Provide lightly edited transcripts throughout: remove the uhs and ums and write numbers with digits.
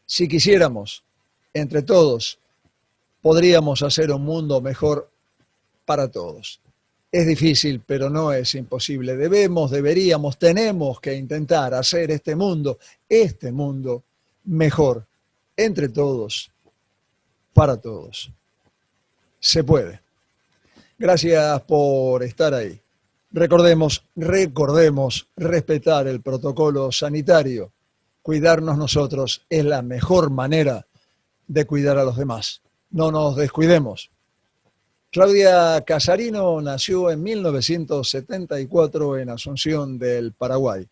Si quisiéramos, entre todos, podríamos hacer un mundo mejor para todos. Es difícil, pero no es imposible. Deberíamos, tenemos que intentar hacer este mundo mejor, entre todos, para todos. Se puede. Gracias por estar ahí. Recordemos respetar el protocolo sanitario. Cuidarnos nosotros es la mejor manera de cuidar a los demás. No nos descuidemos. Claudia Casarino nació en 1974 en Asunción del Paraguay.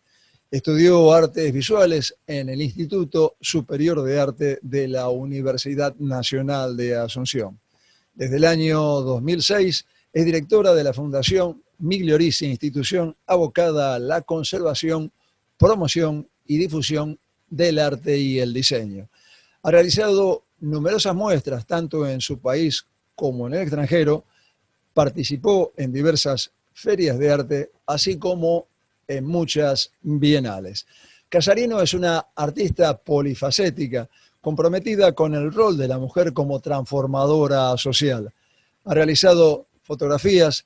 Estudió artes visuales en el Instituto Superior de Arte de la Universidad Nacional de Asunción. Desde el año 2006 es directora de la Fundación Migliorisi, institución abocada a la conservación, promoción y difusión del arte y el diseño. Ha realizado numerosas muestras, tanto en su país como en el extranjero. Participó en diversas ferias de arte, así como en muchas bienales. Casarino es una artista polifacética, comprometida con el rol de la mujer como transformadora social. Ha realizado fotografías,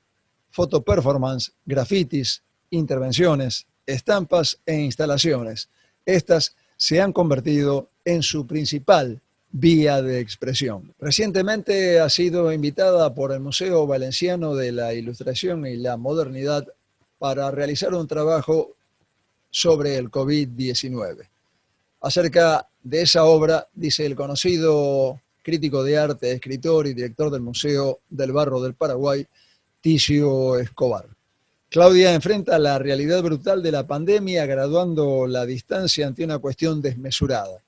fotoperformance, grafitis, intervenciones, estampas e instalaciones. Estas se han convertido en su principal vía de expresión. Recientemente ha sido invitada por el Museo Valenciano de la Ilustración y la Modernidad para realizar un trabajo sobre el COVID-19. Acerca de esa obra, dice el conocido crítico de arte, escritor y director del Museo del Barro del Paraguay, Ticio Escobar. Claudia enfrenta la realidad brutal de la pandemia, graduando la distancia ante una cuestión desmesurada.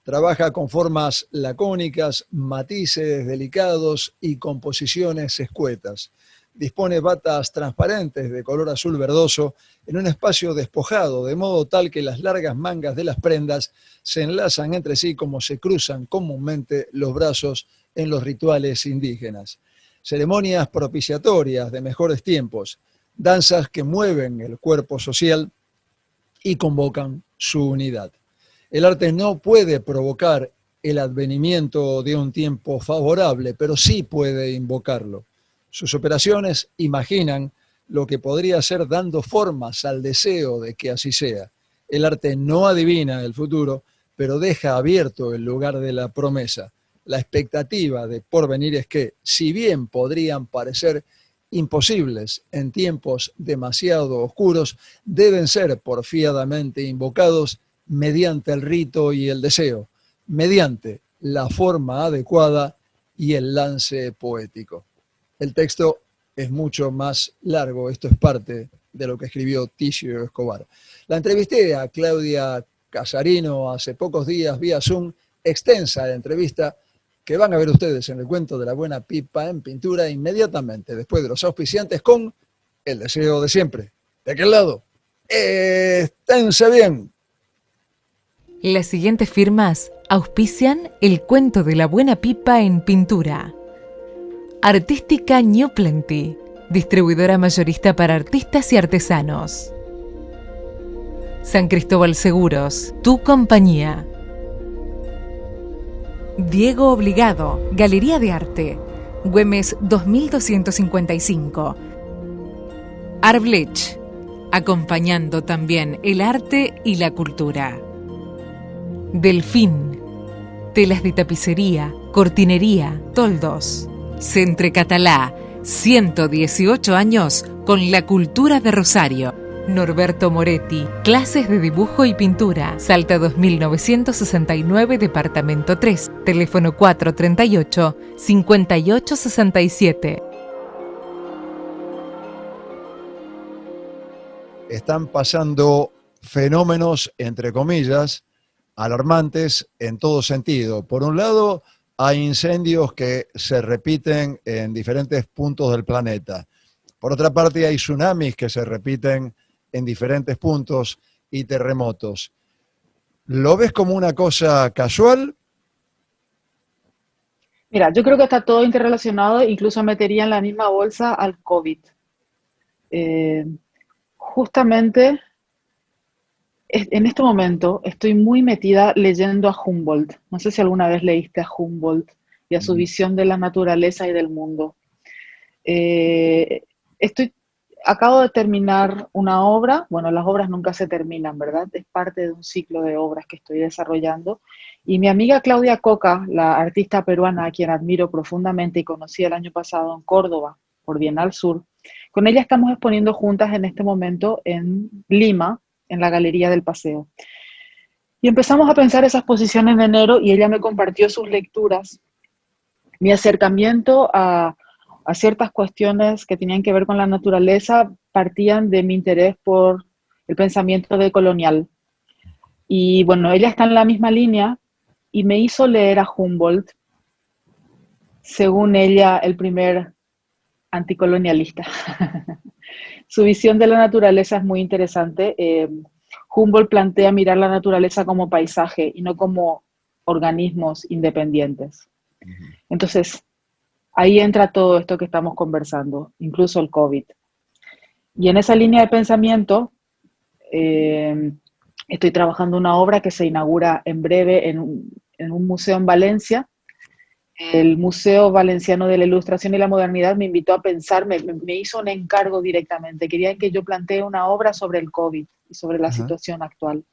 Trabaja con formas lacónicas, matices delicados y composiciones escuetas. Dispone batas transparentes de color azul verdoso en un espacio despojado, de modo tal que las largas mangas de las prendas se enlazan entre sí como se cruzan comúnmente los brazos en los rituales indígenas. Ceremonias propiciatorias de mejores tiempos, danzas que mueven el cuerpo social y convocan su unidad. El arte no puede provocar el advenimiento de un tiempo favorable, pero sí puede invocarlo. Sus operaciones imaginan lo que podría ser dando formas al deseo de que así sea. El arte no adivina el futuro, pero deja abierto el lugar de la promesa. La expectativa de porvenires que, si bien podrían parecer imposibles en tiempos demasiado oscuros, deben ser porfiadamente invocados mediante el rito y el deseo, mediante la forma adecuada y el lance poético. El texto es mucho más largo, esto es parte de lo que escribió Ticio Escobar. La entrevisté a Claudia Casarino hace pocos días vía Zoom, extensa la entrevista que van a ver ustedes en el cuento de la buena pipa en pintura inmediatamente después de los auspiciantes con el deseo de siempre. ¿De aquel lado? Esténse bien. Las siguientes firmas auspician el cuento de la buena pipa en pintura. Artística New Plenty, distribuidora mayorista para artistas y artesanos. San Cristóbal Seguros, tu compañía. Diego Obligado, Galería de Arte, Güemes 2255. Arblech, acompañando también el arte y la cultura. Delfín, telas de tapicería, cortinería, toldos. Centre Catalá, 118 años con la cultura de Rosario. Norberto Moretti, clases de dibujo y pintura. Salta 2969, departamento 3, teléfono 438-5867. Están pasando fenómenos, entre comillas, alarmantes en todo sentido. Por un lado, hay incendios que se repiten en diferentes puntos del planeta. Por otra parte, hay tsunamis que se repiten en diferentes puntos y terremotos. ¿Lo ves como una cosa casual? Mira, yo creo que está todo interrelacionado, incluso metería en la misma bolsa al COVID. Justamente En este momento estoy muy metida leyendo a Humboldt. No sé si alguna vez leíste a Humboldt y a su Ujú. visión de la naturaleza y del mundo. Eh, estoy, acabo de terminar una obra. Bueno, las obras nunca se terminan, ¿verdad? Es parte de un ciclo de obras que estoy desarrollando. Y mi amiga Claudia Coca, la artista peruana a quien admiro profundamente y conocí el año pasado en Córdoba, por Bienal Sur, con ella estamos exponiendo juntas en este momento en Lima, en la Galería del Paseo. Y empezamos a pensar esas posiciones en enero y ella me compartió sus lecturas. Mi acercamiento a ciertas cuestiones que tenían que ver con la naturaleza partían de mi interés por el pensamiento decolonial. Y bueno, ella está en la misma línea y me hizo leer a Humboldt, según ella, el primer anticolonialista. Su visión de la naturaleza es muy interesante. Humboldt plantea mirar la naturaleza como paisaje y no como organismos independientes. Ujú. Entonces, ahí entra todo esto que estamos conversando, incluso el COVID. Y en esa línea de pensamiento, eh, estoy trabajando una obra que se inaugura en breve en un museo en Valencia. El Museo Valenciano de la Ilustración y la Modernidad me invitó a pensar, me hizo un encargo directamente. Querían que yo plantee una obra sobre el COVID y sobre la Ajá. situación actual.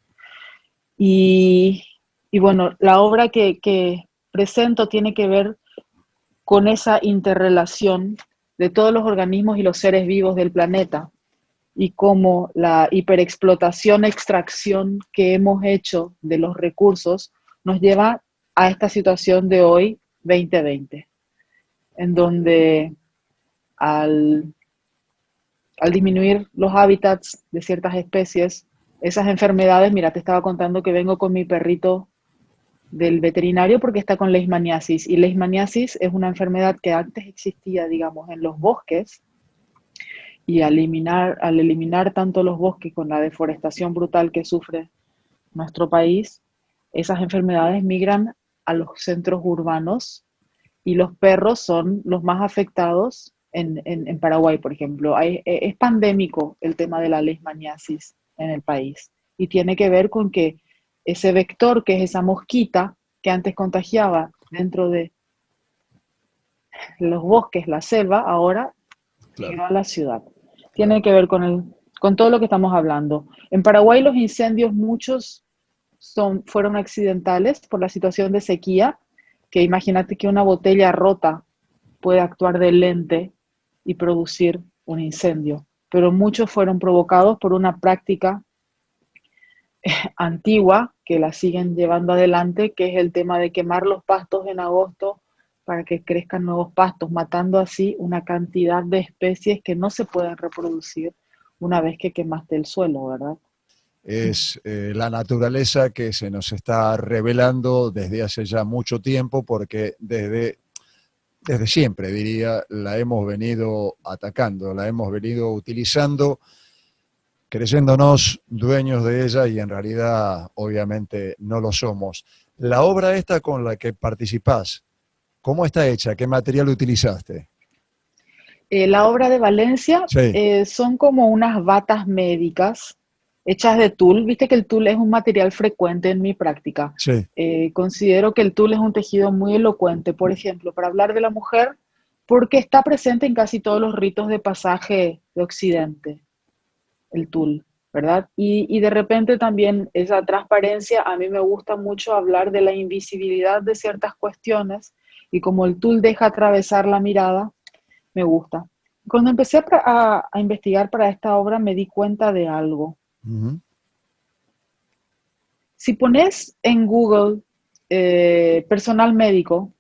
Y, y bueno, la obra que presento tiene que ver con esa interrelación de todos los organismos y los seres vivos del planeta y cómo la hiperexplotación, extracción que hemos hecho de los recursos nos lleva a esta situación de hoy, 2020, en donde al, al disminuir los hábitats de ciertas especies, esas enfermedades, mira, te estaba contando que vengo con mi perrito del veterinario porque está con leishmaniasis, y leishmaniasis es una enfermedad que antes existía, digamos, en los bosques, y al eliminar tanto los bosques con la deforestación brutal que sufre nuestro país, esas enfermedades migran a los centros urbanos y los perros son los más afectados en Paraguay, por ejemplo. Es pandémico el tema de la leishmaniasis en el país y tiene que ver con que ese vector, que es esa mosquita que antes contagiaba dentro de los bosques, la selva, ahora Claro. migró a la ciudad. Tiene Claro. que ver con todo lo que estamos hablando. En Paraguay los incendios, muchos fueron accidentales por la situación de sequía, que imagínate que una botella rota puede actuar de lente y producir un incendio, pero muchos fueron provocados por una práctica antigua que la siguen llevando adelante, que es el tema de quemar los pastos en agosto para que crezcan nuevos pastos, matando así una cantidad de especies que no se pueden reproducir una vez que quemaste el suelo, ¿verdad? Es la naturaleza que se nos está revelando desde hace ya mucho tiempo, porque desde siempre, diría, la hemos venido atacando, la hemos venido utilizando, creyéndonos dueños de ella y en realidad obviamente no lo somos. La obra esta con la que participás, ¿cómo está hecha? ¿Qué material utilizaste? La obra de Valencia Sí, son como unas batas médicas hechas de tul. Viste que el tul es un material frecuente en mi práctica. sí. Considero que el tul es un tejido muy elocuente, por ejemplo, para hablar de la mujer, porque está presente en casi todos los ritos de pasaje de Occidente, el tul, ¿verdad? Y de repente también esa transparencia, a mí me gusta mucho hablar de la invisibilidad de ciertas cuestiones, y como el tul deja atravesar la mirada, me gusta. Cuando empecé a investigar para esta obra me di cuenta de algo. Ujú. Si pones en Google personal médico,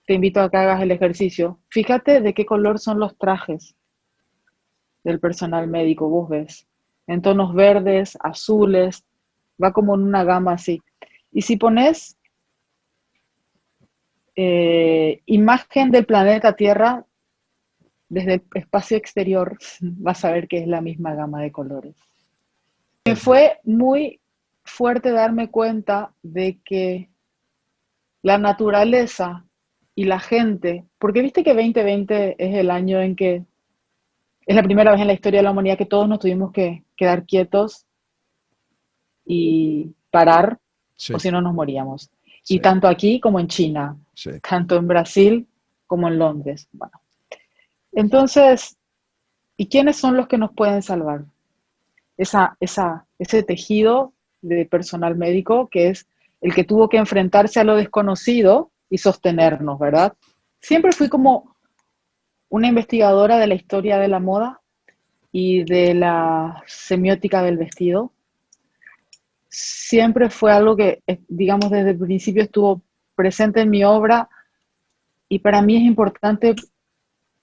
te invito a que hagas el ejercicio, fíjate de qué color son los trajes del personal médico, vos ves, en tonos verdes, azules, va como en una gama así. Y si pones imagen del planeta Tierra desde el espacio exterior, vas a ver que es la misma gama de colores. Me fue muy fuerte darme cuenta de que la naturaleza y la gente, porque viste que 2020 es el año en que es la primera vez en la historia de la humanidad que todos nos tuvimos que quedar quietos y parar, Sí, o si no nos moríamos. sí, Y tanto aquí como en China, sí. tanto en Brasil como en Londres. Bueno, entonces, ¿y quiénes son los que nos pueden salvar? Ese tejido de personal médico que es el que tuvo que enfrentarse a lo desconocido y sostenernos, ¿verdad? Siempre fui como una investigadora de la historia de la moda y de la semiótica del vestido. Siempre fue algo que, digamos, desde el principio estuvo presente en mi obra y para mí es importante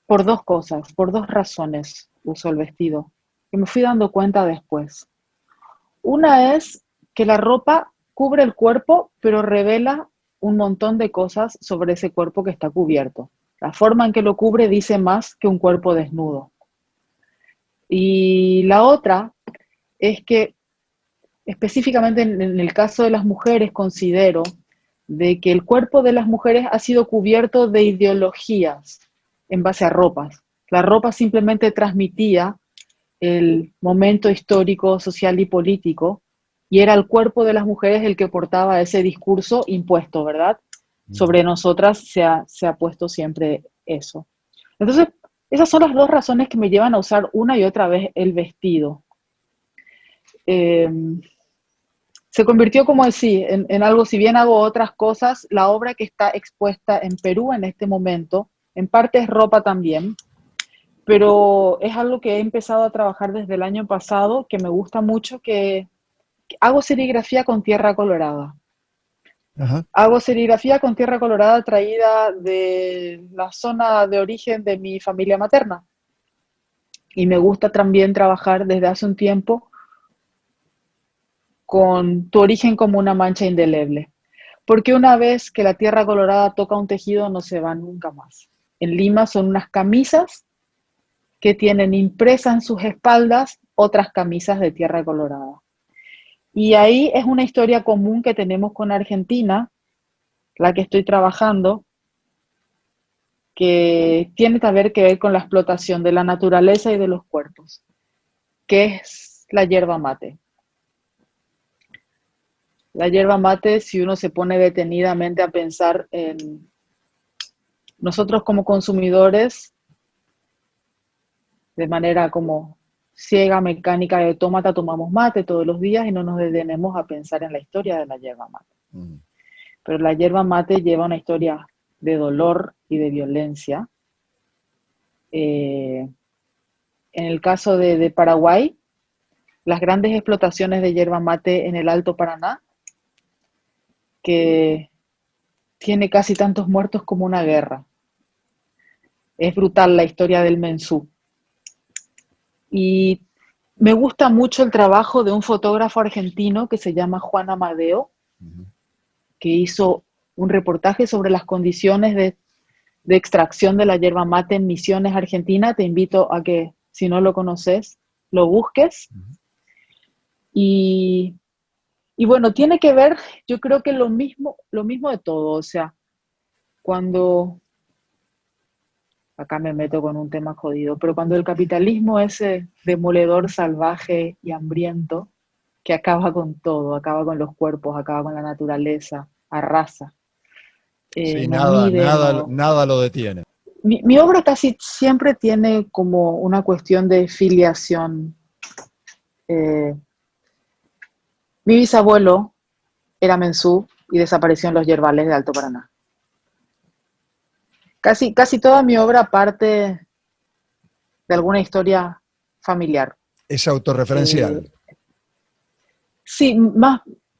por dos cosas, por dos razones uso el vestido, que me fui dando cuenta después. Una es que la ropa cubre el cuerpo, pero revela un montón de cosas sobre ese cuerpo que está cubierto. La forma en que lo cubre dice más que un cuerpo desnudo. Y la otra es que específicamente en el caso de las mujeres considero de que el cuerpo de las mujeres ha sido cubierto de ideologías en base a ropas. La ropa simplemente transmitía el momento histórico, social y político, y era el cuerpo de las mujeres el que portaba ese discurso impuesto, ¿verdad? Sobre nosotras se ha puesto siempre eso. Entonces, esas son las dos razones que me llevan a usar una y otra vez el vestido. Eh, Se convirtió, como decía, en algo, si bien hago otras cosas, la obra que está expuesta en Perú en este momento, en parte es ropa también, pero es algo que he empezado a trabajar desde el año pasado, que me gusta mucho, que hago serigrafía con tierra colorada. Ajá. Hago serigrafía con tierra colorada traída de la zona de origen de mi familia materna. Y me gusta también trabajar desde hace un tiempo con tu origen como una mancha indeleble. Porque una vez que la tierra colorada toca un tejido, no se va nunca más. En Lima son unas camisas que tienen impresas en sus espaldas otras camisas de tierra colorada. Y ahí es una historia común que tenemos con Argentina, la que estoy trabajando, que tiene que ver con la explotación de la naturaleza y de los cuerpos, que es la yerba mate. La yerba mate, si uno se pone detenidamente a pensar en nosotros como consumidores, de manera como ciega, mecánica de autómata, tomamos mate todos los días y no nos detenemos a pensar en la historia de la yerba mate. Pero la yerba mate lleva una historia de dolor y de violencia. En el caso de Paraguay, las grandes explotaciones de yerba mate en el Alto Paraná, que tiene casi tantos muertos como una guerra. Es brutal la historia del mensú. Y me gusta mucho el trabajo de un fotógrafo argentino que se llama Juan Amadeo, que hizo un reportaje sobre las condiciones de extracción de la yerba mate en Misiones, Argentina. Te invito a que, si no lo conoces, lo busques. Y bueno, tiene que ver, yo creo que lo mismo de todo. O sea, cuando, acá me meto con un tema jodido, pero cuando el capitalismo es demoledor, salvaje y hambriento, que acaba con todo, acaba con los cuerpos, acaba con la naturaleza, arrasa, Sí, no nada, mide, nada, no. nada lo detiene. Mi obra casi siempre tiene como una cuestión de filiación. Eh, Mi bisabuelo era mensú y desapareció en los yerbales de Alto Paraná. Casi toda mi obra parte de alguna historia familiar. Es Eh, autorreferencial. sí,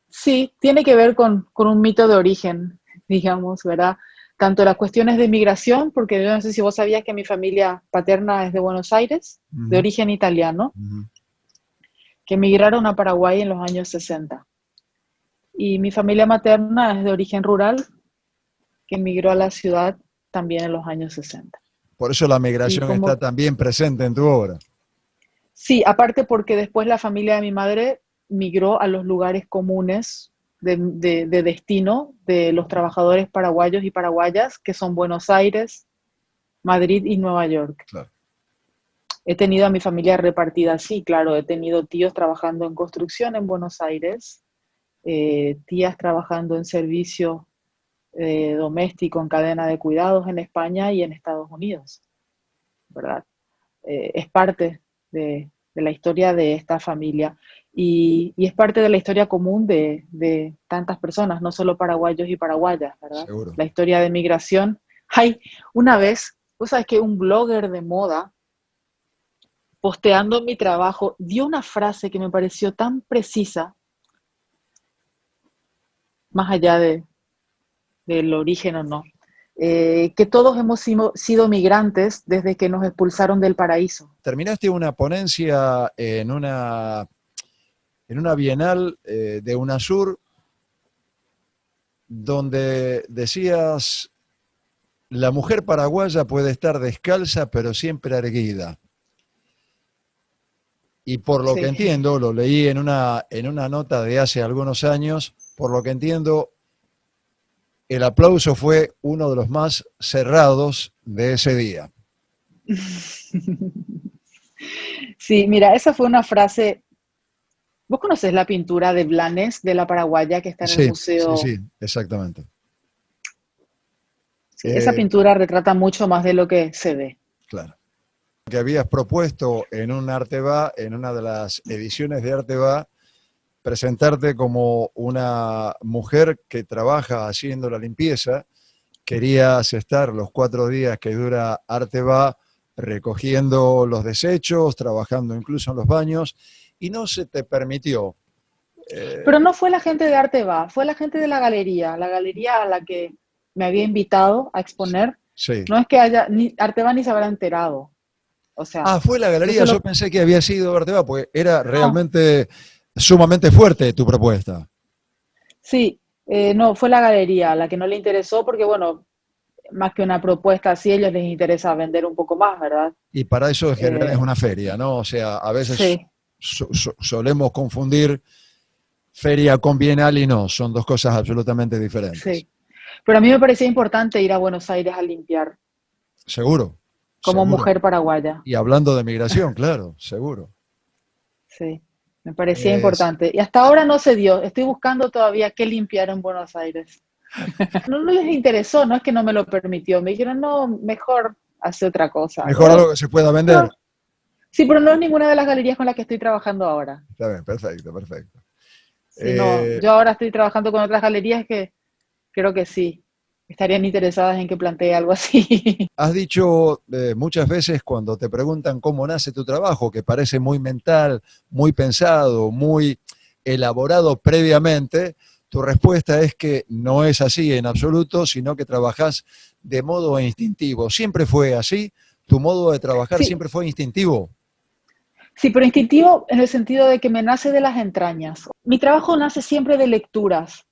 sí, tiene que ver con un mito de origen, digamos, ¿verdad? Tanto las cuestiones de migración, porque yo no sé si vos sabías que mi familia paterna es de Buenos Aires, de Ujú, origen italiano, ujú. que emigraron a Paraguay en los años 60. Y mi familia materna es de origen rural, que emigró a la ciudad también en los años 60. Por eso la Y migración está como, también presente en tu obra. sí, aparte porque después la familia de mi madre migró a los lugares comunes de destino de los trabajadores paraguayos y paraguayas, que son Buenos Aires, Madrid y Nueva York. Claro. He tenido a mi familia repartida así, claro, he tenido tíos trabajando en construcción en Buenos Aires, tías trabajando en servicio doméstico en cadena de cuidados en España y en Estados Unidos, ¿verdad? Es parte de la historia de esta familia y es parte de la historia común de tantas personas, no solo paraguayos y paraguayas, ¿verdad? Seguro. La historia de migración. Hay una vez, vos sabes que un blogger de moda, posteando mi trabajo, dio una frase que me pareció tan precisa, más allá del origen o no, que todos hemos sido migrantes desde que nos expulsaron del paraíso. Terminaste una ponencia en una bienal de UNASUR donde decías, la mujer paraguaya puede estar descalza pero siempre erguida. Y por lo que Sí. entiendo, lo leí en una nota de hace algunos años, por lo que entiendo, el aplauso fue uno de los más cerrados de ese día. Sí, mira, esa fue una frase. ¿Vos conocés la pintura de Blanes, de la paraguaya, que está en el Sí, sí, museo? sí, exactamente. Sí, esa Eh, pintura retrata mucho más de lo que se ve. claro. Que habías propuesto en un Arteba, en una de las ediciones de Arteba, presentarte como una mujer que trabaja haciendo la limpieza. Querías estar los 4 días que dura Arteba recogiendo los desechos, trabajando incluso en los baños, y no se te permitió. Pero Eh, no fue la gente de Arte Va, fue la gente de la galería a la que me había invitado a exponer. sí. No es que ni Arte Va ni se habrá enterado. O sea, Ah, fue la yo galería, se yo lo... pensé que había sido Arteba, porque era No, realmente sumamente fuerte tu propuesta. sí, no, fue la galería a la que no le interesó porque, bueno, más que una propuesta así, a ellos les interesa vender un poco más, ¿verdad? Y para eso en general es Eh, una feria, ¿no? O sea, a veces sí, solemos confundir feria con bienal y no, son dos cosas absolutamente diferentes. sí. Pero a mí me parecía importante ir a Buenos Aires a limpiar Seguro, como seguro. mujer paraguaya. Y hablando de migración, claro, seguro. Sí, me parecía Es- importante. Y hasta ahora no se dio. Estoy buscando todavía qué limpiar en Buenos Aires. No, no les interesó, no es que no me lo permitió. Me dijeron, no, mejor hace otra cosa. mejor algo que se pueda vender. No. Sí, pero no es ninguna de las galerías con las que estoy trabajando ahora. Está bien, perfecto, perfecto. Sí, no, Eh, yo ahora estoy trabajando con otras galerías que creo que sí, estarían interesadas en que plantee algo así. Has dicho muchas veces cuando te preguntan cómo nace tu trabajo, que parece muy mental, muy pensado, muy elaborado previamente, tu respuesta es que no es así en absoluto, sino que trabajas de modo instintivo. ¿Siempre fue así? ¿Tu modo de trabajar Sí, siempre fue instintivo? sí, pero instintivo en el sentido de que me nace de las entrañas. Mi trabajo nace siempre de lecturas,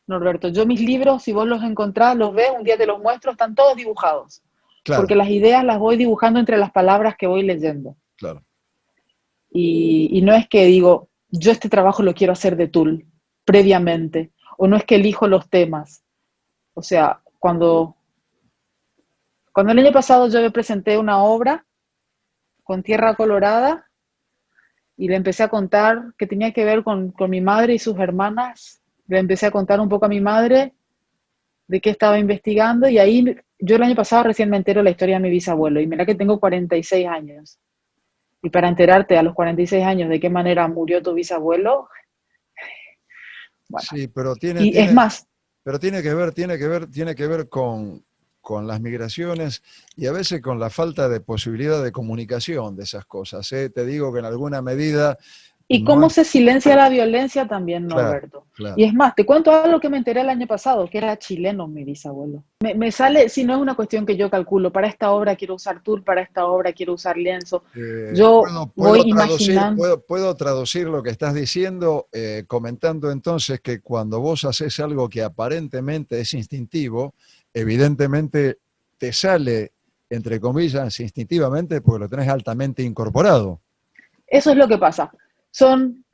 Norberto. Yo mis libros, si vos los encontrás, los ves, un día te los muestro, están todos dibujados, Claro, porque las ideas las voy dibujando entre las palabras que voy leyendo. claro. Y no es que digo, yo este trabajo lo quiero hacer de Tool previamente, o no es que elijo los temas. O sea, cuando el año pasado yo me presenté una obra con Tierra Colorada y le empecé a contar que tenía que ver con mi madre y sus hermanas, le empecé a contar un poco a mi madre de qué estaba investigando y ahí yo el año pasado recién me entero la historia de mi bisabuelo y mira que tengo 46 años. Y para enterarte a los 46 años de qué manera murió tu bisabuelo, bueno, Sí, y es más, pero tiene que ver con las migraciones y a veces con la falta de posibilidad de comunicación de esas cosas, ¿eh? Te digo que en alguna medida y no cómo es se silencia la violencia también, claro, Norberto. Y claro. es más, te cuento algo que me enteré el año pasado, que era chileno mi bisabuelo. Me sale, si no es una cuestión que yo calculo, para esta obra quiero usar tul, para esta obra quiero usar lienzo. Yo voy imaginando. Puedo traducir lo que estás diciendo comentando entonces que cuando vos haces algo que aparentemente es instintivo, evidentemente te sale, entre comillas, instintivamente porque lo tenés altamente incorporado. Eso es lo que pasa. Son,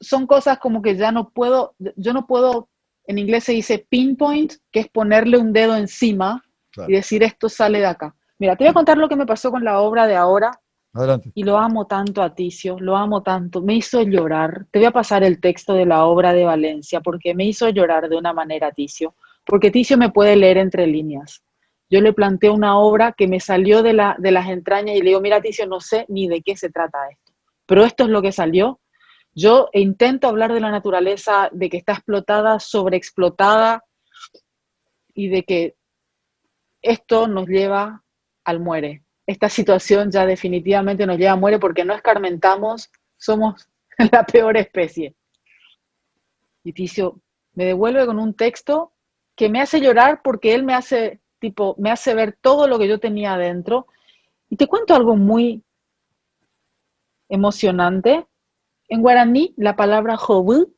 son cosas como que ya no puedo, yo no puedo, en inglés se dice pinpoint, que es ponerle un dedo encima y Claro. decir esto sale de acá. Mira, te voy a contar lo que me pasó con la obra de ahora, Adelante. Y lo amo tanto a Ticio, lo amo tanto. Me hizo llorar. Te voy a pasar el texto de la obra de Valencia porque me hizo llorar de una manera Ticio. Porque Ticio me puede leer entre líneas. Yo le planteé una obra que me salió de las entrañas y le digo, mira Ticio, no sé ni de qué se trata esto. Pero esto es lo que salió. Yo intento hablar de la naturaleza, de que está explotada, sobreexplotada y de que esto nos lleva al muere. Esta situación ya definitivamente nos lleva a muere porque no escarmentamos, somos la peor especie. Y Ticio me devuelve con un texto que me hace llorar porque él me hace, tipo, me hace ver todo lo que yo tenía adentro. Y te cuento algo muy emocionante. En guaraní, la palabra jobu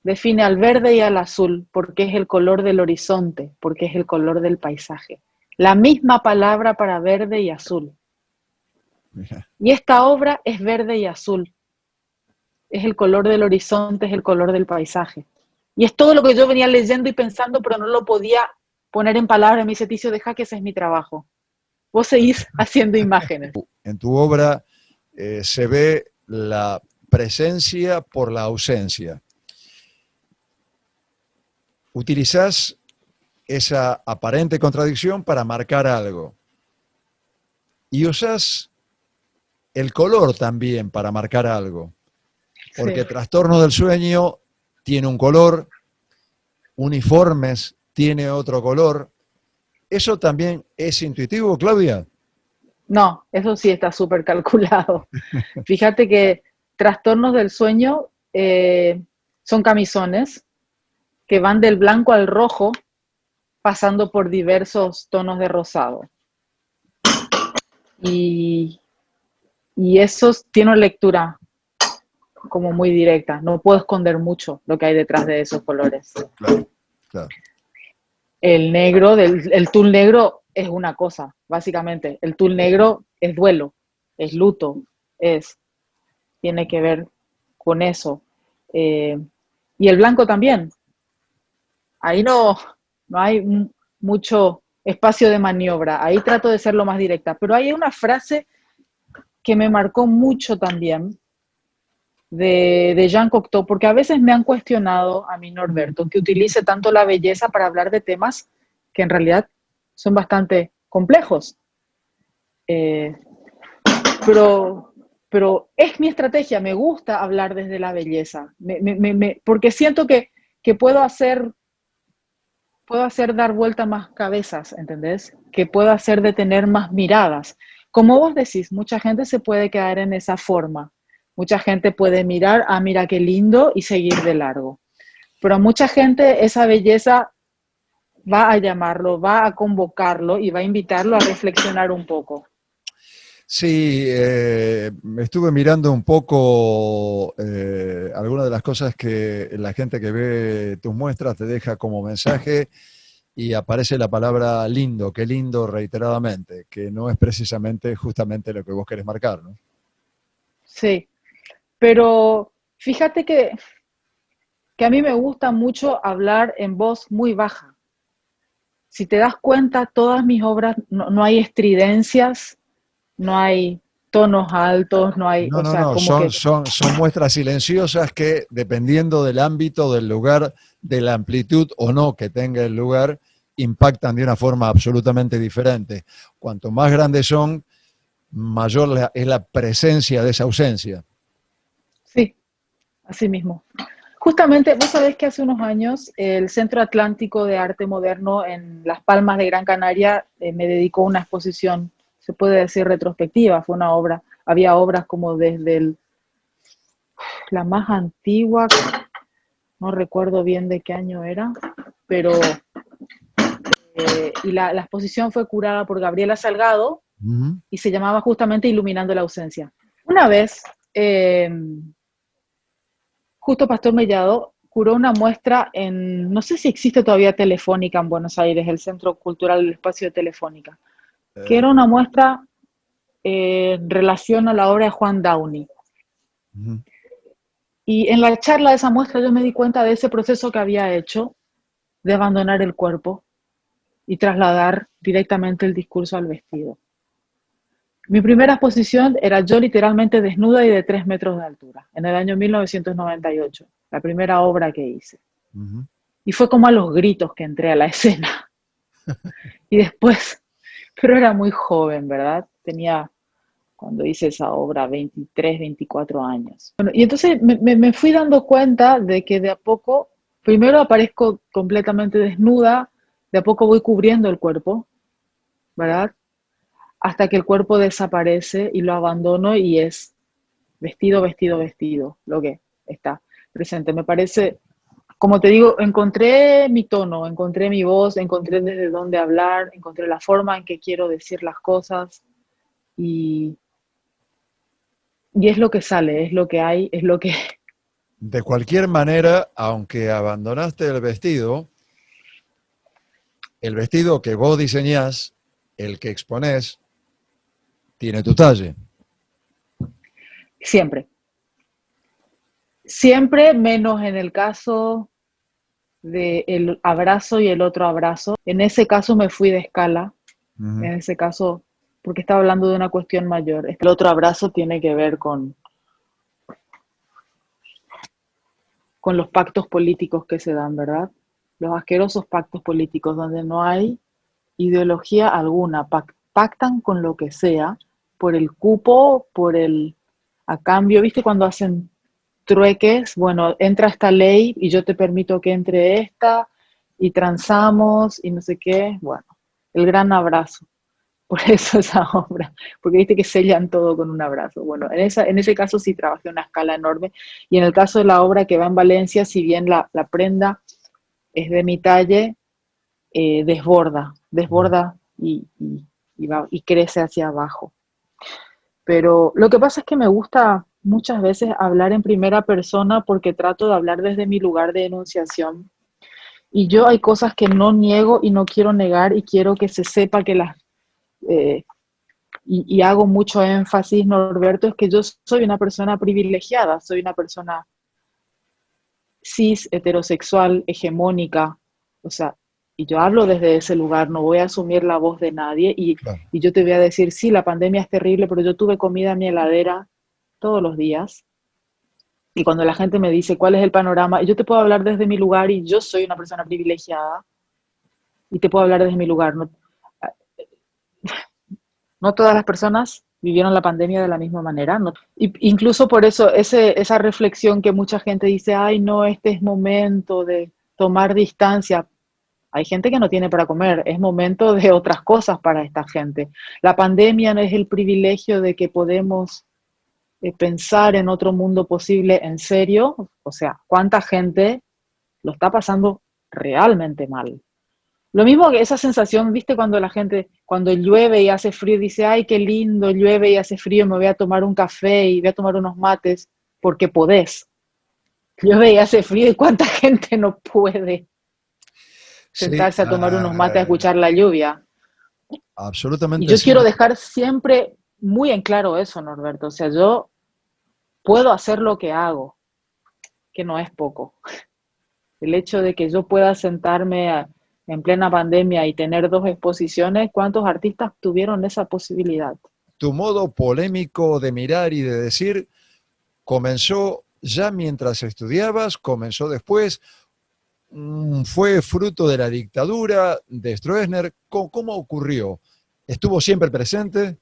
define al verde y al azul porque es el color del horizonte, porque es el color del paisaje. La misma palabra para verde y azul. Mira. Y esta obra es verde y azul. Es el color del horizonte, es el color del paisaje. Y es todo lo que yo venía leyendo y pensando, pero no lo podía poner en palabras. Me dice, Ticio, deja que ese es mi trabajo. Vos seguís haciendo imágenes. En tu obra se ve la presencia por la ausencia. Utilizás esa aparente contradicción para marcar algo. Y usás el color también para marcar algo. Porque Sí. Trastorno del Sueño tiene un color, Uniformes tiene otro color. ¿Eso también es intuitivo, Claudia? No, eso sí está súper calculado. Fíjate que trastornos del sueño son camisones que van del blanco al rojo, pasando por diversos tonos de rosado. Y, y eso tiene una lectura como muy directa. No puedo esconder mucho lo que hay detrás de esos colores. Claro, claro. El negro, el tul negro es una cosa, básicamente. El tul negro es duelo, es luto, tiene que ver con eso. Y el blanco también. Ahí no hay mucho espacio de maniobra. Ahí trato de ser lo más directa. Pero hay una frase que me marcó mucho también de Jean Cocteau, porque a veces me han cuestionado a mí, Norberto, que utilice tanto la belleza para hablar de temas que en realidad son bastante complejos. Eh, pero, pero es mi estrategia, me gusta hablar desde la belleza, porque siento que puedo hacer dar vuelta más cabezas, ¿entendés? Que puedo hacer detener más miradas. Como vos decís, mucha gente se puede quedar en esa forma. Mucha gente puede mirar, ah, mira qué lindo, y seguir de largo. Pero mucha gente esa belleza va a llamarlo, va a convocarlo y va a invitarlo a reflexionar un poco. Sí, estuve mirando un poco algunas de las cosas que la gente que ve tus muestras te deja como mensaje y aparece la palabra lindo, qué lindo reiteradamente, que no es precisamente justamente lo que vos querés marcar, ¿no? Sí, pero fíjate que a mí me gusta mucho hablar en voz muy baja. Si te das cuenta, todas mis obras no hay estridencias, no hay tonos altos, no hay, No, o no, sea, no, como que son muestras silenciosas que dependiendo del ámbito, del lugar, de la amplitud o no que tenga el lugar, impactan de una forma absolutamente diferente. Cuanto más grandes son, mayor es la presencia de esa ausencia. sí, así mismo. Justamente, vos sabés que hace unos años el Centro Atlántico de Arte Moderno en Las Palmas de Gran Canaria me dedicó una exposición, se puede decir retrospectiva, fue una obra, había obras como desde la más antigua, no recuerdo bien de qué año era, pero y la exposición fue curada por Gabriela Salgado y se llamaba justamente Iluminando la ausencia. Una vez, justo Pastor Mellado curó una muestra en, no sé si existe todavía Telefónica en Buenos Aires, el Centro Cultural del Espacio de Telefónica, que era una muestra en relación a la obra de Juan Downey. Y en la charla de esa muestra yo me di cuenta de ese proceso que había hecho de abandonar el cuerpo y trasladar directamente el discurso al vestido. Mi primera exposición era yo literalmente desnuda y de 3 metros de altura, en el año 1998, la primera obra que hice. Ujú. Y fue como a los gritos que entré a la escena. Y después, pero era muy joven, ¿verdad? Tenía, cuando hice esa obra, 23, 24 años. Bueno, y entonces me fui dando cuenta de que de a poco, primero aparezco completamente desnuda, de a poco voy cubriendo el cuerpo, ¿verdad? Hasta que el cuerpo desaparece y lo abandono y es vestido, vestido, vestido, lo que está presente. Me parece, como te digo, encontré mi tono, encontré mi voz, encontré desde dónde hablar, encontré la forma en que quiero decir las cosas y, y es lo que sale, es lo que hay, es lo que... De cualquier manera, aunque abandonaste el vestido que vos diseñás, el que exponés, tiene tu talle. Siempre, siempre menos en el caso del abrazo y el otro abrazo. En ese caso me fui de escala, Ujú. en ese caso, porque estaba hablando de una cuestión mayor. El otro abrazo tiene que ver con los pactos políticos que se dan, ¿verdad? Los asquerosos pactos políticos donde no hay ideología alguna, pactan con lo que sea, por el cupo, por el a cambio, ¿viste? Cuando hacen trueques, bueno, entra esta ley y yo te permito que entre esta y transamos y no sé qué, bueno, el gran abrazo. Por eso esa obra, porque viste que sellan todo con un abrazo. Bueno, en ese caso sí trabajé a una escala enorme. Y en el caso de la obra que va en Valencia, si bien la prenda es de mi talle, desborda y crece hacia abajo. Pero lo que pasa es que me gusta muchas veces hablar en primera persona porque trato de hablar desde mi lugar de enunciación. Y yo hay cosas que no niego y no quiero negar y quiero que se sepa que las... Eh, y hago mucho énfasis, Norberto, es que yo soy una persona privilegiada, soy una persona cis, heterosexual, hegemónica, o sea, y yo hablo desde ese lugar, no voy a asumir la voz de nadie Claro. y yo te voy a decir, sí, la pandemia es terrible, pero yo tuve comida en mi heladera todos los días. Y cuando la gente me dice cuál es el panorama, yo te puedo hablar desde mi lugar y yo soy una persona privilegiada y te puedo hablar desde mi lugar. No, no todas las personas vivieron la pandemia de la misma manera. No. Incluso por eso, esa reflexión que mucha gente dice, ay, no, este es momento de tomar distancia. Hay gente que no tiene para comer, es momento de otras cosas para esta gente. La pandemia no es el privilegio de que podemos pensar en otro mundo posible en serio. O sea, ¿cuánta gente lo está pasando realmente mal? Lo mismo que esa sensación, viste, cuando la gente, cuando llueve y hace frío, dice, ay, qué lindo, llueve y hace frío, me voy a tomar un café y voy a tomar unos mates, porque podés. Llueve y hace frío y cuánta gente no puede Sí, sentarse a tomar unos mates a escuchar la lluvia. Y absolutamente yo quiero cierto. dejar siempre muy en claro eso, Norberto. O sea, yo puedo hacer lo que hago, que no es poco. El hecho de que yo pueda sentarme en plena pandemia y tener dos exposiciones, ¿cuántos artistas tuvieron esa posibilidad? Tu modo polémico de mirar y de decir comenzó ya mientras estudiabas, comenzó después, fue fruto de la dictadura de Stroessner. ¿Cómo ocurrió? ¿Estuvo siempre presente?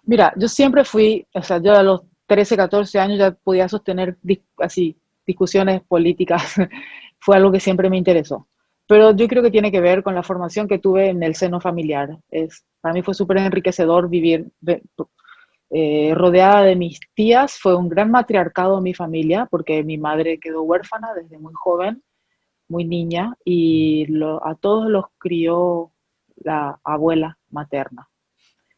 Mira, yo siempre fui, o sea, yo a los 13, 14 años ya podía sostener así discusiones políticas, fue algo que siempre me interesó. Pero yo creo que tiene que ver con la formación que tuve en el seno familiar. Para mí fue súper enriquecedor vivir rodeada de mis tías, fue un gran matriarcado en mi familia, porque mi madre quedó huérfana desde muy joven, muy niña, y a todos los crió la abuela materna,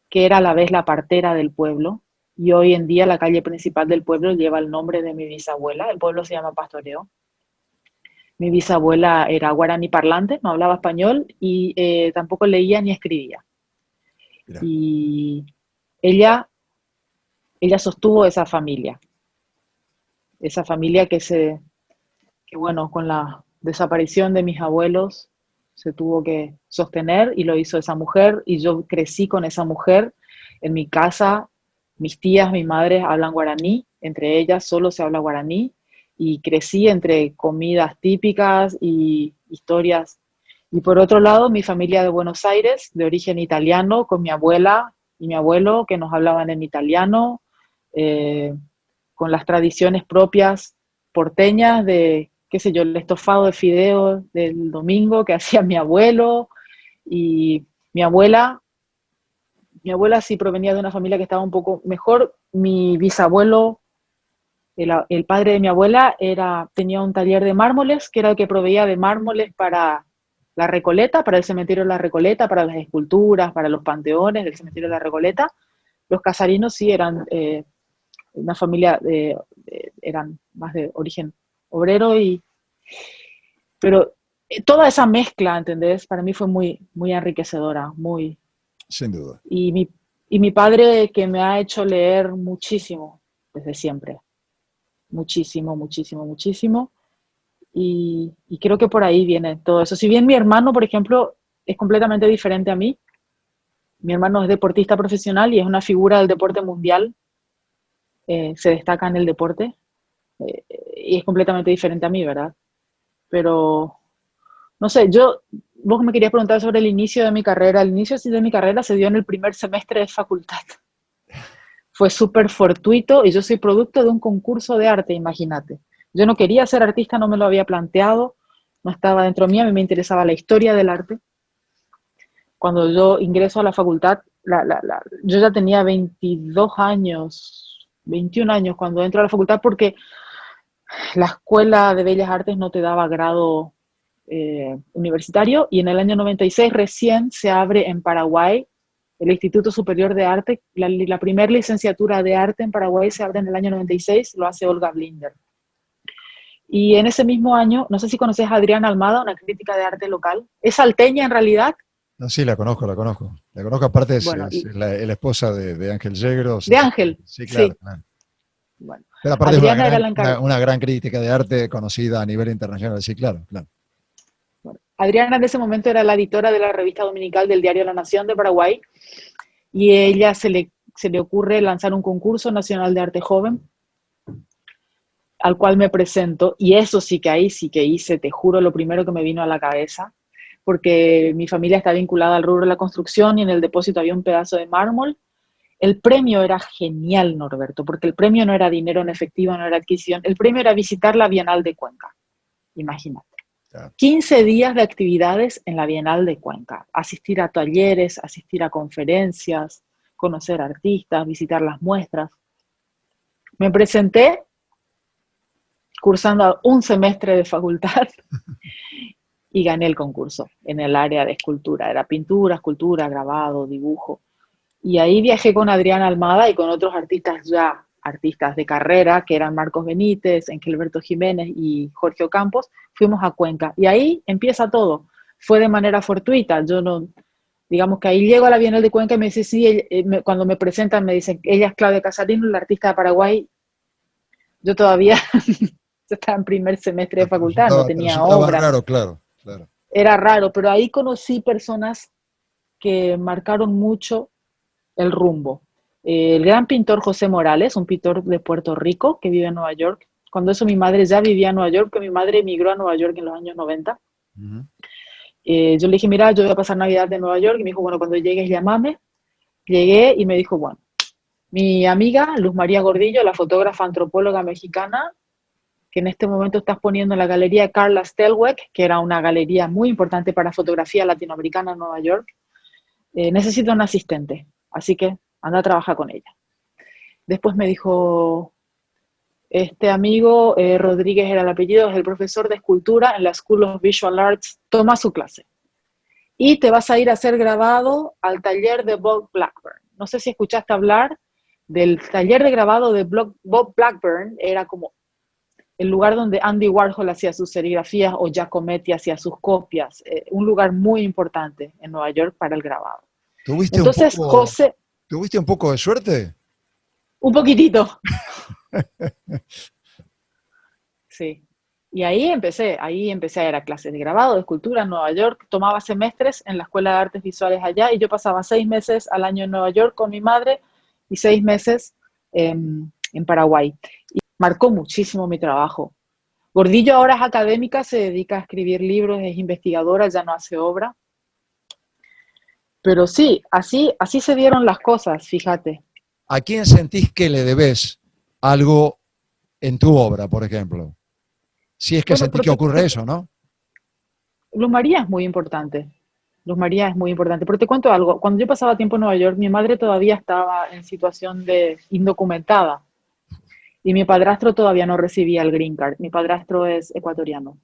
que era a la vez la partera del pueblo, y hoy en día la calle principal del pueblo lleva el nombre de mi bisabuela, el pueblo se llama Pastoreo. Mi bisabuela era guaraní parlante, no hablaba español y tampoco leía ni escribía. Mirá. Y ella, ella sostuvo esa familia que bueno, con la desaparición de mis abuelos se tuvo que sostener y lo hizo esa mujer y yo crecí con esa mujer En mi casa, mis tías, mi madre hablan guaraní, entre ellas solo se habla guaraní, y crecí entre comidas típicas y historias. Y por otro lado, mi familia de Buenos Aires, de origen italiano, con mi abuela y mi abuelo, que nos hablaban en italiano, eh, con las tradiciones propias porteñas de, qué sé yo, el estofado de fideos del domingo que hacía mi abuelo, y mi abuela, mi abuela sí provenía de una familia que estaba un poco mejor. Mi bisabuelo, el padre de mi abuela, tenía un taller de mármoles, que era el que proveía de mármoles para la Recoleta, para el cementerio de la Recoleta, para las esculturas, para los panteones del cementerio de la Recoleta. Los casarinos sí eran una familia, eran más de origen obrero, pero toda esa mezcla, ¿entendés? Para mí fue muy, muy enriquecedora, muy... Sin duda. Y mi padre, que me ha hecho leer muchísimo desde siempre, muchísimo, muchísimo, muchísimo, y creo que por ahí viene todo eso. Si bien mi hermano, por ejemplo, es completamente diferente a mí, mi hermano es deportista profesional y es una figura del deporte mundial, se destaca en el deporte, y es completamente diferente a mí, ¿verdad? Pero, no sé, vos me querías preguntar sobre el inicio de mi carrera. El inicio de mi carrera se dio en el primer semestre de facultad. Fue súper fortuito y yo soy producto de un concurso de arte, imagínate. Yo no quería ser artista, no me lo había planteado, no estaba dentro de mí, a mí me interesaba la historia del arte. Cuando yo ingreso a la facultad, yo ya tenía 22 años, 21 años cuando entro a la facultad, porque la Escuela de Bellas Artes no te daba grado universitario, y en el año 96 recién se abre en Paraguay el Instituto Superior de Arte. La primera licenciatura de arte en Paraguay se abre en el año 96, lo hace Olga Blinder. Y en ese mismo año, no sé si conoces a Adriana Almada, una crítica de arte local. Es salteña en realidad. No, sí, la conozco, la conozco. La conozco, aparte Bueno, es la esposa de Ángel Yegros. de Ángel, Sí, claro, sí. claro. Bueno, Pero aparte Adriana era la encargada. una gran crítica de arte conocida a nivel internacional, sí, claro, claro. Bueno, Adriana en ese momento era la editora de la revista dominical del diario La Nación de Paraguay, y a ella se le ocurre lanzar un concurso nacional de arte joven, al cual me presento, y eso sí que ahí sí que hice, te juro, lo primero que me vino a la cabeza, porque mi familia está vinculada al rubro de la construcción y en el depósito había un pedazo de mármol. El premio era genial, Norberto, porque el premio no era dinero en efectivo, no era adquisición, el premio era visitar la Bienal de Cuenca, imagínate. Claro. 15 días de actividades en la Bienal de Cuenca, asistir a talleres, asistir a conferencias, conocer artistas, visitar las muestras. Me presenté cursando un semestre de facultad y gané el concurso en el área de escultura. Era pintura, escultura, grabado, dibujo. Y ahí viajé con Adriana Almada y con otros artistas ya, artistas de carrera, que eran Marcos Benítez, Engelberto Jiménez y Jorge Ocampos. Fuimos a Cuenca. Y ahí empieza todo. Fue de manera fortuita. Yo no, digamos que ahí llego a la Bienal de Cuenca y me dice, sí, cuando me presentan me dicen, ella es Claudia Casarino, la artista de Paraguay. Yo todavía yo estaba en primer semestre de facultad, no tenía Resultaba obra. raro, claro, claro. Era raro, pero ahí conocí personas que marcaron mucho el rumbo. El gran pintor José Morales, un pintor de Puerto Rico que vive en Nueva York. Cuando eso mi madre ya vivía en Nueva York, porque mi madre emigró a Nueva York en los años 90. Uh-huh. Yo le dije, mira, yo voy a pasar Navidad en Nueva York, y me dijo, bueno, cuando llegues llámame. Llegué y me dijo, bueno, mi amiga Luz María Gordillo, la fotógrafa antropóloga mexicana, que en este momento estás poniendo en la galería Carla Stelweck, que era una galería muy importante para fotografía latinoamericana en Nueva York, necesito un asistente, así que anda a trabajar con ella. Después me dijo, este amigo, Rodríguez era el apellido, es el profesor de escultura en la School of Visual Arts, toma su clase. Y te vas a ir a hacer grabado al taller de Bob Blackburn. No sé si escuchaste hablar del taller de grabado de Bob Blackburn, era como el lugar donde Andy Warhol hacía sus serigrafías o Giacometti hacía sus copias, un lugar muy importante en Nueva York para el grabado. Entonces, José... ¿Tuviste un poco de suerte? Un poquitito. Sí. Y ahí empecé a ir a clases de grabado, de escultura en Nueva York, tomaba semestres en la Escuela de Artes Visuales allá y yo pasaba 6 meses al año en Nueva York con mi madre y 6 meses en Paraguay. Y marcó muchísimo mi trabajo. Gordillo ahora es académica, se dedica a escribir libros, es investigadora, ya no hace obra. Pero sí, así se dieron las cosas, fíjate. ¿A quién sentís que le debes algo en tu obra, por ejemplo? Si es que Bueno, sentís pero que ocurre eso, ¿no? Luz María es muy importante. Luz María es muy importante. Pero te cuento algo. Cuando yo pasaba tiempo en Nueva York, mi madre todavía estaba en situación de indocumentada y mi padrastro todavía no recibía el green card. Mi padrastro es ecuatoriano.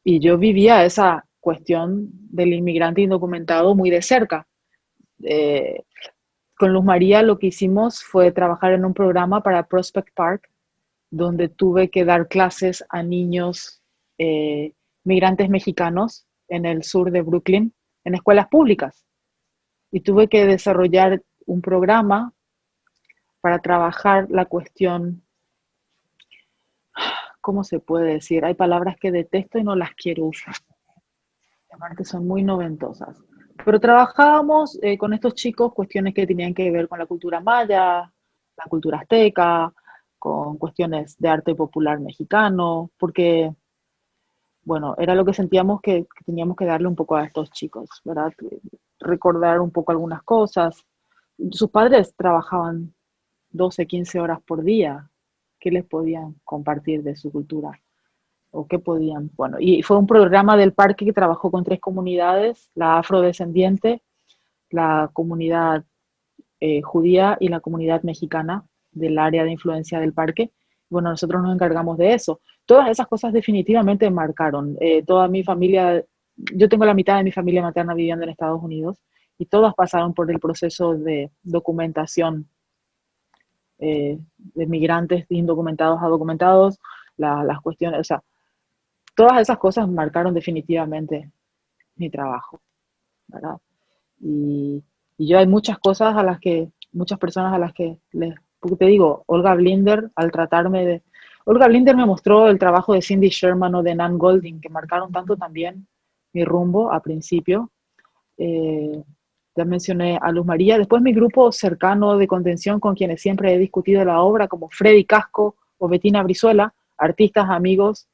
Y yo vivía esa cuestión del inmigrante indocumentado muy de cerca. Eh, con Luz María lo que hicimos fue trabajar en un programa para Prospect Park, donde tuve que dar clases a niños migrantes mexicanos en el sur de Brooklyn, en escuelas públicas. Y tuve que desarrollar un programa para trabajar la cuestión, ¿cómo se puede decir? Hay palabras que detesto y no las quiero usar, aparte son muy noventosas. Pero trabajábamos con estos chicos cuestiones que tenían que ver con la cultura maya, la cultura azteca, con cuestiones de arte popular mexicano, porque, bueno, era lo que sentíamos que teníamos que darle un poco a estos chicos, ¿verdad? Recordar un poco algunas cosas. Sus padres trabajaban 12, 15 horas por día. ¿Qué les podían compartir de su cultura? ¿O qué podían? Bueno, y fue un programa del parque que trabajó con 3 comunidades, la afrodescendiente, la comunidad judía y la comunidad mexicana del área de influencia del parque. Bueno, nosotros nos encargamos de eso. Todas esas cosas definitivamente marcaron. Toda mi familia, yo tengo la mitad de mi familia materna viviendo en Estados Unidos y todas pasaron por el proceso de documentación de migrantes indocumentados a documentados, las cuestiones, o sea, todas esas cosas marcaron definitivamente mi trabajo, ¿verdad? Y, y yo hay muchas cosas a las que, muchas personas a las que les, porque te digo, Olga Blinder, al tratarme de, Olga Blinder me mostró el trabajo de Cindy Sherman o de Nan Goldin, que marcaron tanto también mi rumbo a principio. Eh, ya mencioné a Luz María. Después mi grupo cercano de contención con quienes siempre he discutido la obra, como Freddy Casco o Bettina Brizuela, artistas, amigos,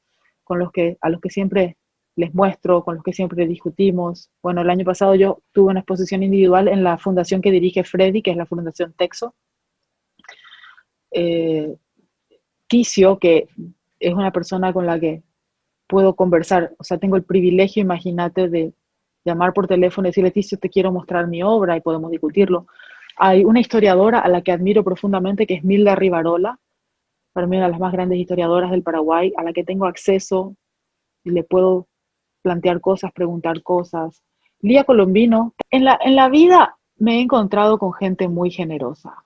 a los que siempre les muestro, con los que siempre discutimos. Bueno, el año pasado yo tuve una exposición individual en la fundación que dirige Freddy, que es la Fundación Texo. Eh, Ticio, que es una persona con la que puedo conversar, o sea, tengo el privilegio, imagínate, de llamar por teléfono y decirle, Ticio, te quiero mostrar mi obra y podemos discutirlo. Hay una historiadora a la que admiro profundamente, que es Milda Rivarola, para mí una de las más grandes historiadoras del Paraguay, a la que tengo acceso y le puedo plantear cosas, preguntar cosas. Lía Colombino, en la vida me he encontrado con gente muy generosa,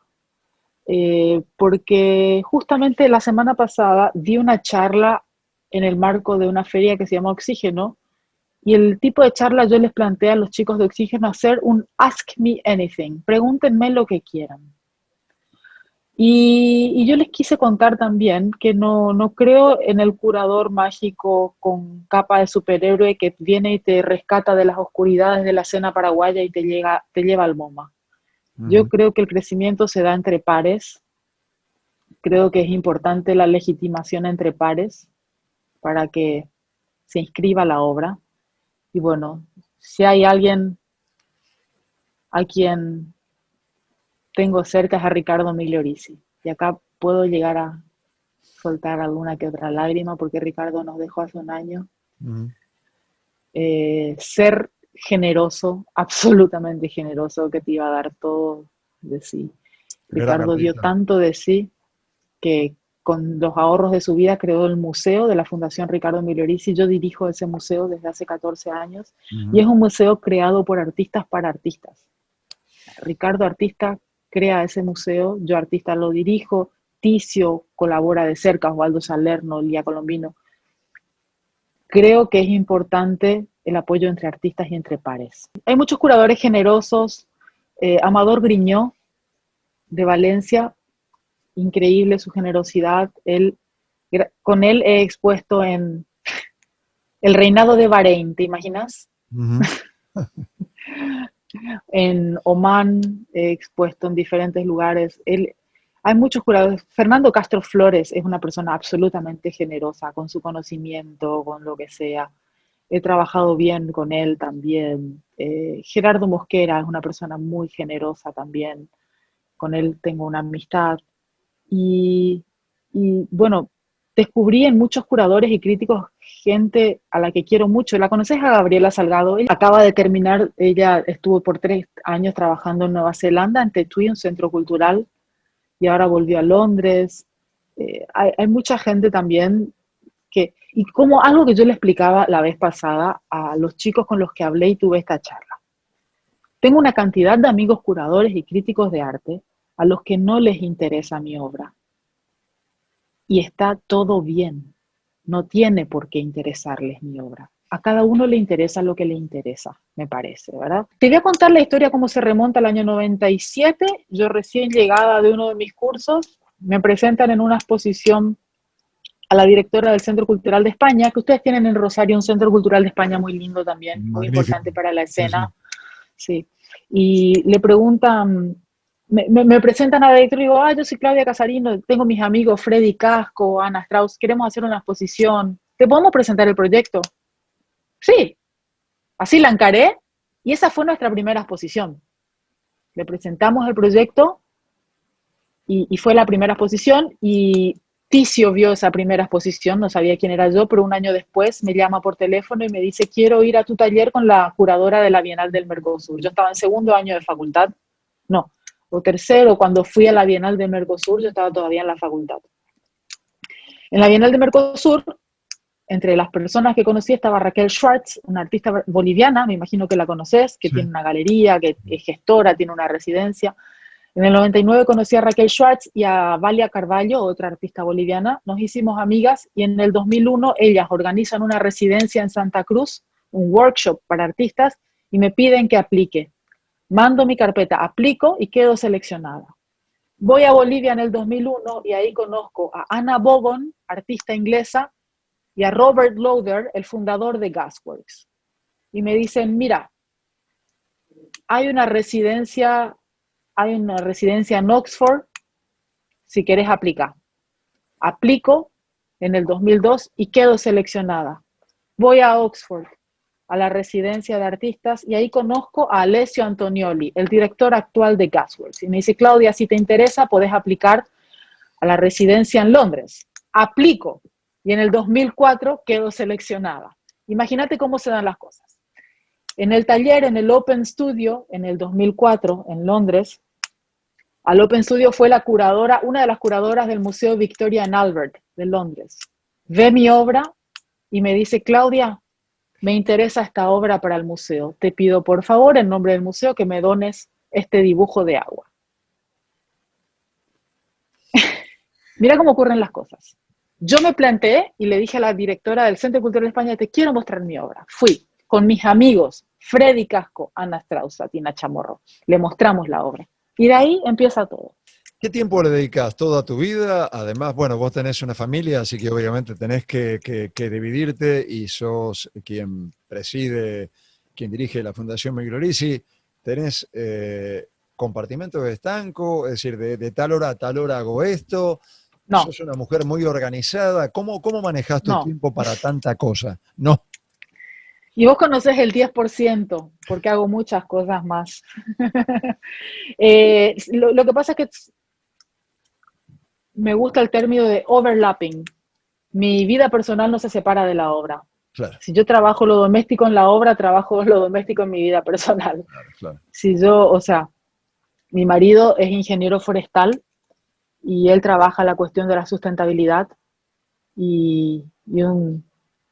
porque justamente la semana pasada di una charla en el marco de una feria que se llama Oxígeno, y el tipo de charla yo les planteé a los chicos de Oxígeno hacer un Ask Me Anything, pregúntenme lo que quieran. Y yo les quise contar también que no creo en el curador mágico con capa de superhéroe que viene y te rescata de las oscuridades de la escena paraguaya y te lleva al MoMA. Yo creo que el crecimiento se da entre pares. Creo que es importante la legitimación entre pares para que se inscriba la obra. Y bueno, si hay alguien a quien tengo cerca es a Ricardo Migliorisi. Y acá puedo llegar a soltar alguna que otra lágrima porque Ricardo nos dejó hace un año. Ser generoso, absolutamente generoso, que te iba a dar todo de sí. Gran Ricardo dio artista. tanto de sí que con los ahorros de su vida creó el museo de la Fundación Ricardo Migliorisi. Yo dirijo ese museo desde hace 14 años y es un museo creado por artistas para artistas. Ricardo, artista, crea ese museo, yo artista lo dirijo, Ticio colabora de cerca, Osvaldo Salerno, Lía Colombino. Creo que es importante el apoyo entre artistas y entre pares. Hay muchos curadores generosos. Amador Griñó, de Valencia, increíble su generosidad. Él Con él he expuesto en el reinado de Bahrein, ¿te imaginas? Ujú. En Omán he expuesto en diferentes lugares. Hay muchos curadores. Fernando Castro Flores es una persona absolutamente generosa con su conocimiento, con lo que sea. He trabajado bien con él también. Gerardo Mosquera es una persona muy generosa también. Con él tengo una amistad. Y, y bueno, descubrí en muchos curadores y críticos gente a la que quiero mucho. ¿La conoces a Gabriela Salgado? Ella acaba de terminar, ella estuvo por 3 años trabajando en Nueva Zelanda, en Tetuí, un centro cultural, y ahora volvió a Londres. Hay mucha gente también y como algo que yo le explicaba la vez pasada a los chicos con los que hablé y tuve esta charla. Tengo una cantidad de amigos curadores y críticos de arte a los que no les interesa mi obra. Y está todo bien. No tiene por qué interesarles mi obra. A cada uno le interesa lo que le interesa, me parece, ¿verdad? Te voy a contar la historia cómo se remonta al año 97. Yo recién llegada de uno de mis cursos, me presentan en una exposición a la directora del Centro Cultural de España, que ustedes tienen en Rosario un Centro Cultural de España muy lindo también, muy Magnífico. importante para la Sí, sí. escena. Sí. Y le preguntan, me presentan a la directora y digo, yo soy Claudia Casarino, tengo mis amigos Freddy Casco, Ana Strauss, queremos hacer una exposición, ¿te podemos presentar el proyecto? Sí, así la encaré y esa fue nuestra primera exposición. Le presentamos el proyecto y fue la primera exposición y Ticio vio esa primera exposición, no sabía quién era yo, pero un año después me llama por teléfono y me dice, quiero ir a tu taller con la curadora de la Bienal del Mercosur. Yo estaba en segundo año de facultad, no, o tercero, cuando fui a la Bienal del Mercosur, yo estaba todavía en la facultad. En la Bienal de Mercosur, entre las personas que conocí estaba Raquel Schwartz, una artista boliviana, me imagino que la conoces, que Sí. tiene una galería, que es gestora, tiene una residencia. En el 99 conocí a Raquel Schwartz y a Valia Carballo, otra artista boliviana. Nos hicimos amigas y en el 2001 ellas organizan una residencia en Santa Cruz, un workshop para artistas, y me piden que aplique. Mando mi carpeta, aplico y quedo seleccionada. Voy a Bolivia en el 2001 y ahí conozco a Anna Bogon, artista inglesa, y a Robert Lauder, el fundador de Gasworks. Y me dicen, mira, hay una residencia en Oxford, si querés aplicar. Aplico en el 2002 y quedo seleccionada. Voy a Oxford, a la residencia de artistas, y ahí conozco a Alessio Antonioli, el director actual de Gasworks. Y me dice, Claudia, si te interesa, podés aplicar a la residencia en Londres. Aplico, y en el 2004 quedo seleccionada. Imagínate cómo se dan las cosas. En el taller, en el Open Studio, en el 2004, en Londres, al Open Studio fue la curadora, una de las curadoras del Museo Victoria and Albert de Londres. Ve mi obra y me dice, Claudia, me interesa esta obra para el museo. Te pido, por favor, en nombre del museo, que me dones este dibujo de agua. Mira cómo ocurren las cosas. Yo me planteé y le dije a la directora del Centro Cultural de España, te quiero mostrar mi obra. Fui con mis amigos, Freddy Casco, Ana Strauss, Tina Chamorro. Le mostramos la obra. Y de ahí empieza todo. ¿Qué tiempo le dedicas? ¿Toda tu vida? Además, bueno, vos tenés una familia, así que obviamente tenés que dividirte y sos quien preside, quien dirige la Fundación Miglorisi. ¿Tenés compartimentos de estanco? Es decir, de tal hora a tal hora hago esto. No, ¿Sos una mujer muy organizada? ¿Cómo manejas tu no. tiempo para tanta cosa? No. Y vos conocés el 10%, porque hago muchas cosas más. Lo que pasa es que me gusta el término de overlapping. Mi vida personal no se separa de la obra. Claro, Si yo trabajo lo doméstico en la obra, trabajo lo doméstico en mi vida personal. claro, claro. Si yo, o sea, mi marido es ingeniero forestal y él trabaja la cuestión de la sustentabilidad y, y,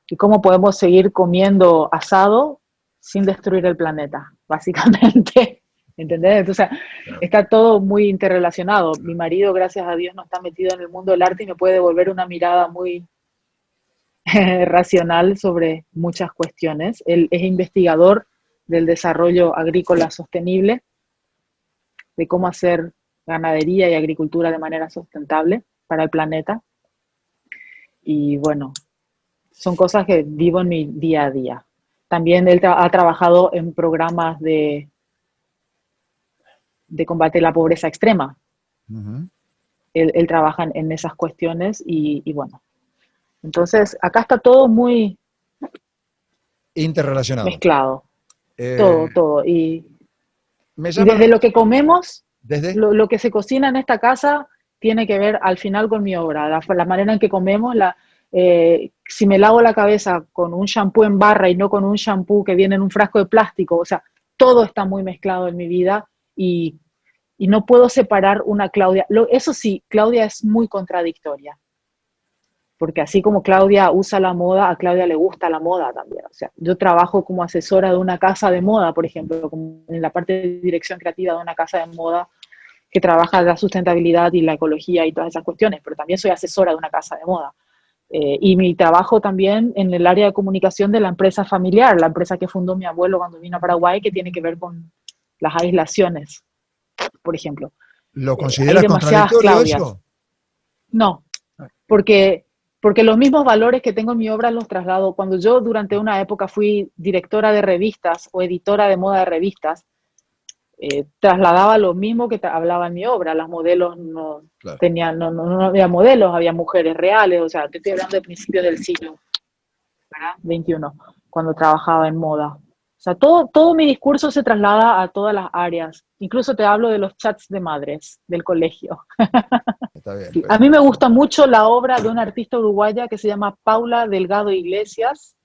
y cómo podemos seguir comiendo asado sin destruir el planeta, básicamente. ¿Entendés? Entonces, Claro. está todo muy interrelacionado. Mi marido, gracias a Dios, no está metido en el mundo del arte y me puede devolver una mirada muy racional sobre muchas cuestiones. Él es investigador del desarrollo agrícola sostenible, de cómo hacer ganadería y agricultura de manera sustentable para el planeta. y bueno, son cosas que vivo en mi día a día. También él ha trabajado en programas de combate a la pobreza extrema. Ujú. Él trabaja en esas cuestiones y bueno, entonces acá está todo muy Interrelacionado. mezclado, Eh, todo. Me Y llama desde lo que comemos, desde, lo que se cocina en esta casa tiene que ver al final con mi obra, la manera en que comemos, si me lavo la cabeza con un shampoo en barra y no con un shampoo que viene en un frasco de plástico, o sea, todo está muy mezclado en mi vida y no puedo separar una Claudia. Eso sí, Claudia es muy contradictoria, porque así como Claudia usa la moda, a Claudia le gusta la moda también. O sea, yo trabajo como asesora de una casa de moda, por ejemplo, como en la parte de dirección creativa de una casa de moda que trabaja la sustentabilidad y la ecología y todas esas cuestiones, pero también soy asesora de una casa de moda. Y mi trabajo también en el área de comunicación de la empresa familiar, la empresa que fundó mi abuelo cuando vino a Paraguay, que tiene que ver con las aislaciones, por ejemplo. ¿lo Hay consideras demasiadas contradictorio Claudias. eso? No, porque los mismos valores que tengo en mi obra los traslado. Cuando yo durante una época fui directora de revistas o editora de moda de revistas, trasladaba lo mismo que hablaba en mi obra. Las modelos no Claro. tenían, no había modelos, había mujeres reales, o sea, te estoy hablando de principios del siglo, ¿verdad? 21, cuando trabajaba en moda. O sea, todo mi discurso se traslada a todas las áreas. Incluso te hablo de los chats de madres del colegio. Está bien. Sí. A mí me gusta mucho la obra de una artista uruguaya que se llama Paula Delgado Iglesias,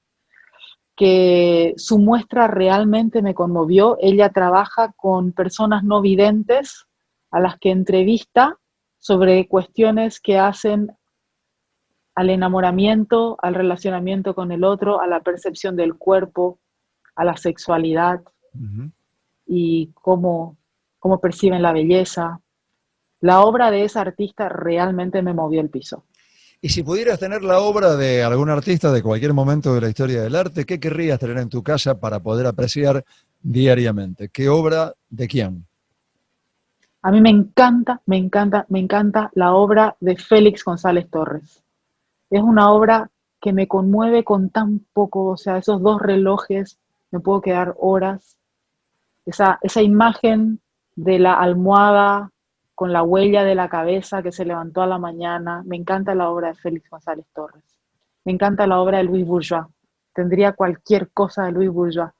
que su muestra realmente me conmovió. Ella trabaja con personas no videntes a las que entrevista sobre cuestiones que hacen al enamoramiento, al relacionamiento con el otro, a la percepción del cuerpo, a la sexualidad Ujú. y cómo perciben la belleza. La obra de esa artista realmente me movió el piso. Y si pudieras tener la obra de algún artista de cualquier momento de la historia del arte, ¿qué querrías tener en tu casa para poder apreciar diariamente? ¿Qué obra de quién? A mí me encanta la obra de Félix González Torres. Es una obra que me conmueve con tan poco, o sea, esos dos relojes, me puedo quedar horas. Esa imagen de la almohada con la huella de la cabeza que se levantó a la mañana. Me encanta la obra de Félix González Torres. Me encanta la obra de Louis Bourgeois. Tendría cualquier cosa de Louis Bourgeois.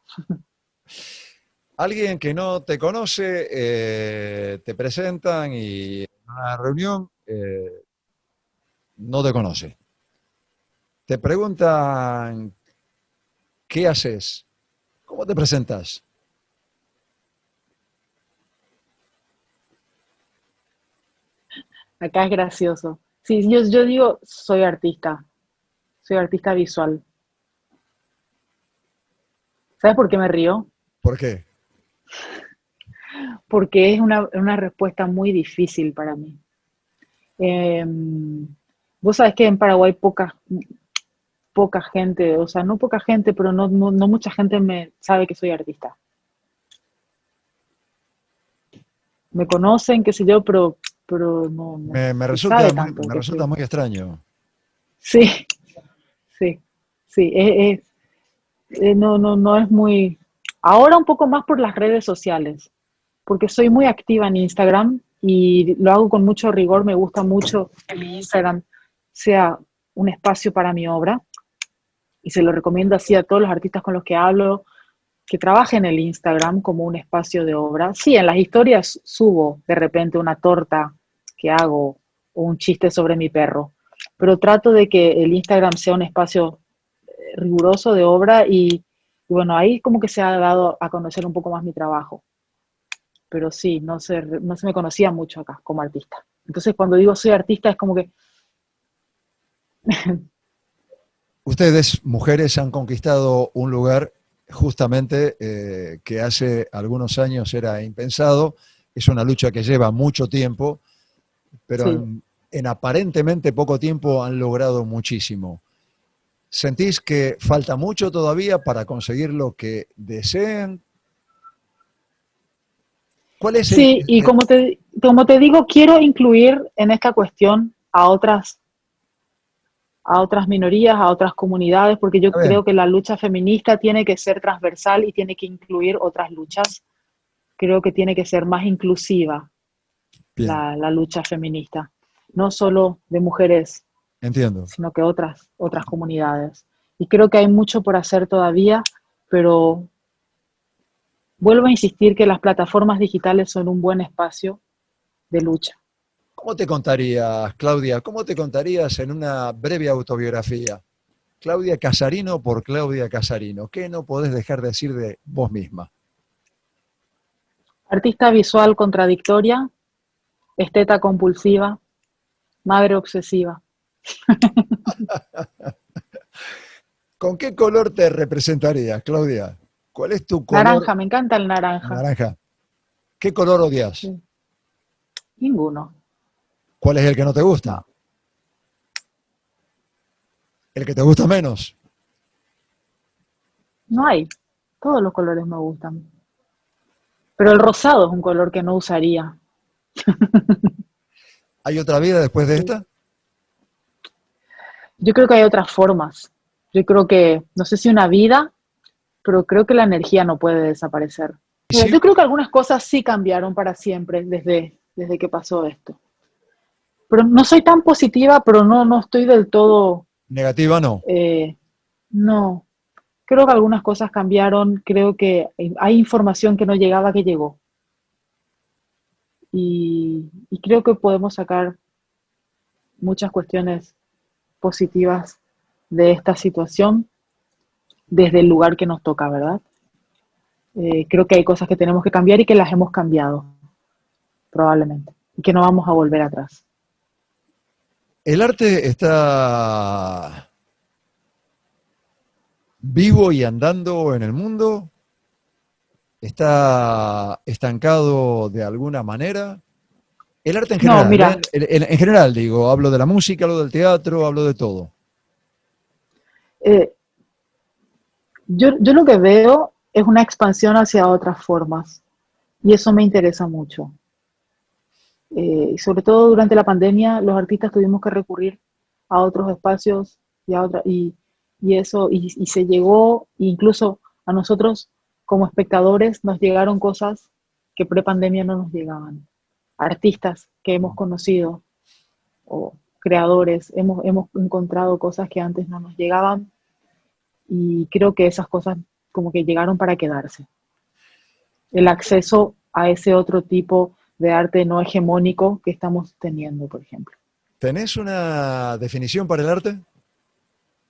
Alguien que no te conoce, te presentan y en una reunión no te conoce. Te preguntan, ¿qué haces? ¿Cómo te presentas? Acá es gracioso. Sí, yo digo, soy artista visual. ¿Sabes por qué me río? ¿Por qué? Porque es una respuesta muy difícil para mí. Eh, Vos sabés que en Paraguay poca gente, o sea, no poca gente, pero no mucha gente me sabe que soy artista. Me conocen, qué sé yo, pero no Me se resulta sabe muy, tanto me que resulta soy. muy extraño. Sí, sí, sí, no es muy. Ahora un poco más por las redes sociales, porque soy muy activa en Instagram y lo hago con mucho rigor. Me gusta mucho que mi Instagram sea un espacio para mi obra y se lo recomiendo así a todos los artistas con los que hablo, que trabajen el Instagram como un espacio de obra. Sí, en las historias subo de repente una torta que hago o un chiste sobre mi perro, pero trato de que el Instagram sea un espacio riguroso de obra y bueno, ahí como que se ha dado a conocer un poco más mi trabajo. Pero sí, no se me conocía mucho acá como artista. Entonces cuando digo soy artista es como que Ustedes, mujeres, han conquistado un lugar justamente que hace algunos años era impensado. Es una lucha que lleva mucho tiempo, pero sí. en aparentemente poco tiempo han logrado muchísimo. ¿Sentís que falta mucho todavía para conseguir lo que deseen? ¿Cuál es Sí, y como te digo, quiero incluir en esta cuestión a otras a otras minorías, a otras comunidades, porque yo Está bien, creo que la lucha feminista tiene que ser transversal y tiene que incluir otras luchas. Creo que tiene que ser más inclusiva bien, la lucha feminista, no solo de mujeres, entiendo. sino que otras comunidades. Y creo que hay mucho por hacer todavía, pero vuelvo a insistir que las plataformas digitales son un buen espacio de lucha. ¿Cómo te contarías, Claudia? ¿Cómo te contarías en una breve autobiografía? Claudia Casarino por Claudia Casarino. ¿Qué no podés dejar de decir de vos misma? Artista visual contradictoria, esteta compulsiva, madre obsesiva. ¿Con qué color te representarías, Claudia? ¿Cuál es tu color Naranja, me encanta el naranja. naranja? ¿Qué color odias? Sí. Ninguno. ¿Cuál es el que no te gusta? No, ¿El que te gusta menos? no hay. Todos los colores me gustan. Pero el rosado es un color que no usaría. ¿Hay otra vida después de Sí. esta? Yo creo que hay otras formas. Yo creo que, no sé si una vida, pero creo que la energía no puede desaparecer. Y Mira, sí, yo creo que algunas cosas sí cambiaron para siempre desde que pasó esto. Pero no soy tan positiva, pero no estoy del todo, negativa no. eh, no. Creo que algunas cosas cambiaron, creo que hay información que no llegaba que llegó. Y creo que podemos sacar muchas cuestiones positivas de esta situación desde el lugar que nos toca, ¿verdad? Creo que hay cosas que tenemos que cambiar y que las hemos cambiado, probablemente, y que no vamos a volver atrás. El arte está vivo y andando en el mundo, está estancado de alguna manera. El arte en No, general, ¿eh? mira, En general digo, hablo de la música, hablo del teatro, hablo de todo. eh, yo lo que veo es una expansión hacia otras formas y eso me interesa mucho. Y sobre todo durante la pandemia, los artistas tuvimos que recurrir a otros espacios y eso, y se llegó, incluso a nosotros como espectadores, nos llegaron cosas que pre-pandemia no nos llegaban. Artistas que hemos conocido o creadores, hemos encontrado cosas que antes no nos llegaban y creo que esas cosas como que llegaron para quedarse. El acceso a ese otro tipo de arte no hegemónico que estamos teniendo, por ejemplo. ¿Tenés una definición para el arte? ¿Qué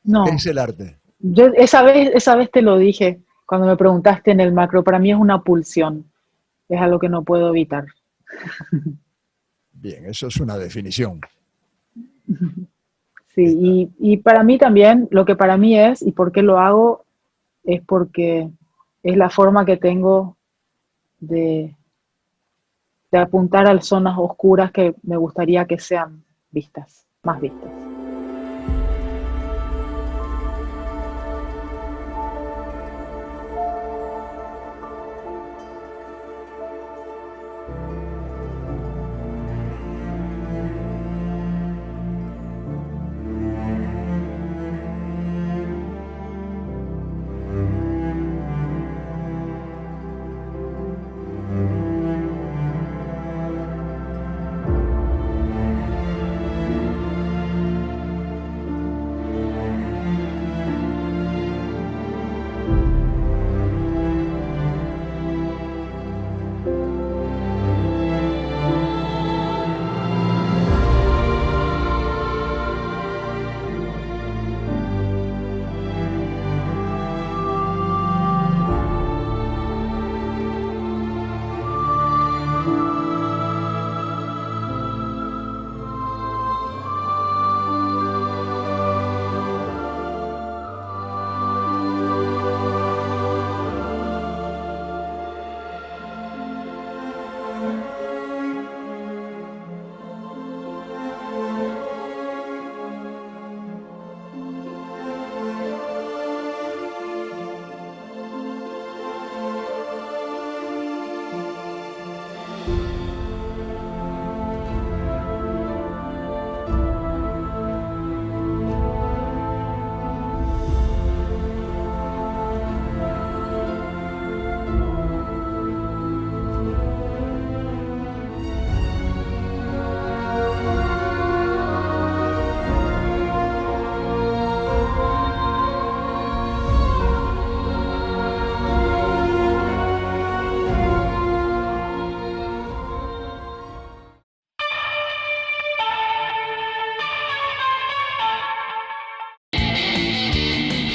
es No, el arte? yo esa vez te lo dije cuando me preguntaste en el macro, para mí es una pulsión, es algo que no puedo evitar. Bien, eso es una definición. Está. Sí, y para mí también, lo que para mí es y por qué lo hago, es porque es la forma que tengo de, de apuntar a zonas oscuras que me gustaría que sean vistas, más vistas.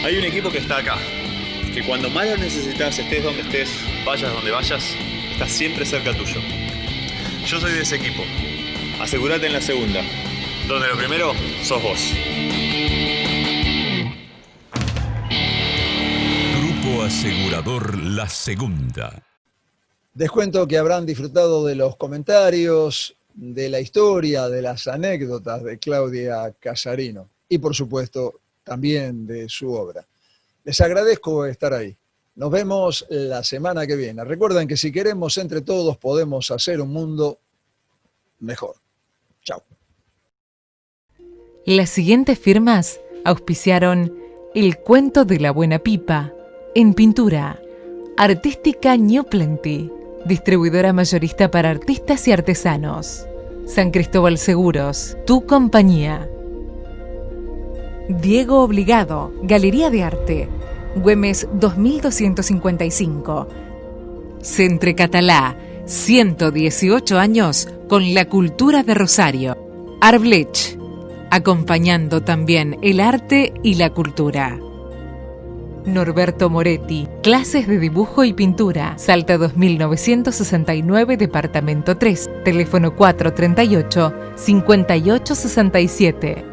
Hay un equipo que está acá, que cuando más lo necesitas, estés donde estés, vayas donde vayas, está siempre cerca tuyo. Yo soy de ese equipo. Asegúrate en la segunda, donde lo primero sos vos. Grupo Asegurador La Segunda. Les cuento que habrán disfrutado de los comentarios, de la historia, de las anécdotas de Claudia Casarino y, por supuesto, también de su obra. Les agradezco estar ahí. Nos vemos la semana que viene. Recuerden que si queremos entre todos podemos hacer un mundo mejor. Chao. Las siguientes firmas auspiciaron El Cuento de la Buena Pipa en pintura. Artística New Plenty, distribuidora mayorista para artistas y artesanos. San Cristóbal Seguros, tu compañía. Diego Obligado, Galería de Arte, Güemes 2255. Centre Catalá, 118 años con la cultura de Rosario. Arblech, acompañando también el arte y la cultura. Norberto Moretti, clases de dibujo y pintura, Salta 2969, departamento 3, teléfono 438-5867.